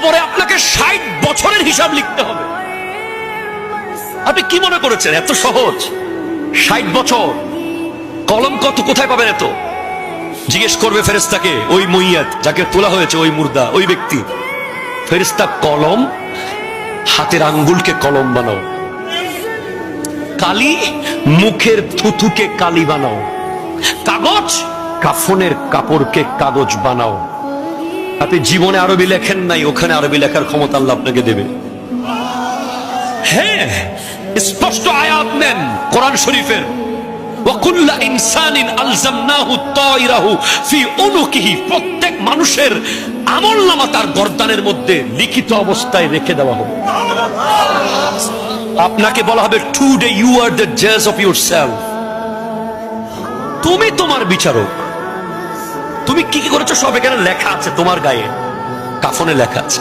কবরে আপনাকে 60 বছরের হিসাব লিখতে হবে। আপনি কি মনে করেছেন এত সহজ? 60 বছর কলম কত কোথায় পাবেন এত? জিজ্ঞেস করবে ফেরেশতাকে, ওই মইয়াত যাকে তোলা হয়েছে, ওই মুর্দা, ওই ব্যক্তি। ফেরেশতা কলম, হাতের আঙ্গুলকে কলম বানাও। কালি, মুখের থুথুকে কালি বানাও। কাগজ, কাফনের কাপড়কে কাগজ বানাও। আপনি জীবনে আরবি লেখেন নাই, ওখানে আরবি লেখার ক্ষমতা আল্লাহ আপনাকে দেবে। হ্যাঁ, স্পষ্ট আয়াত নেন কোরআন শরীফের, ওয়াকুল্লা ইনসানিন আলজামনাহু তায়রাহু ফি উনুকিহি। প্রত্যেক মানুষের আমলনামা তার গর্দানের মধ্যে লিখিত অবস্থায় রেখে দেওয়া হবে। আপনাকে বলা হবে টুডে ইউ আর দ্য জাজ অফ ইয়োরসেলফ। তুমি তোমার বিচারক। তুমি কি কি করেছো সব এখানে লেখা আছে, তোমার গায়ে কাফনে লেখা আছে।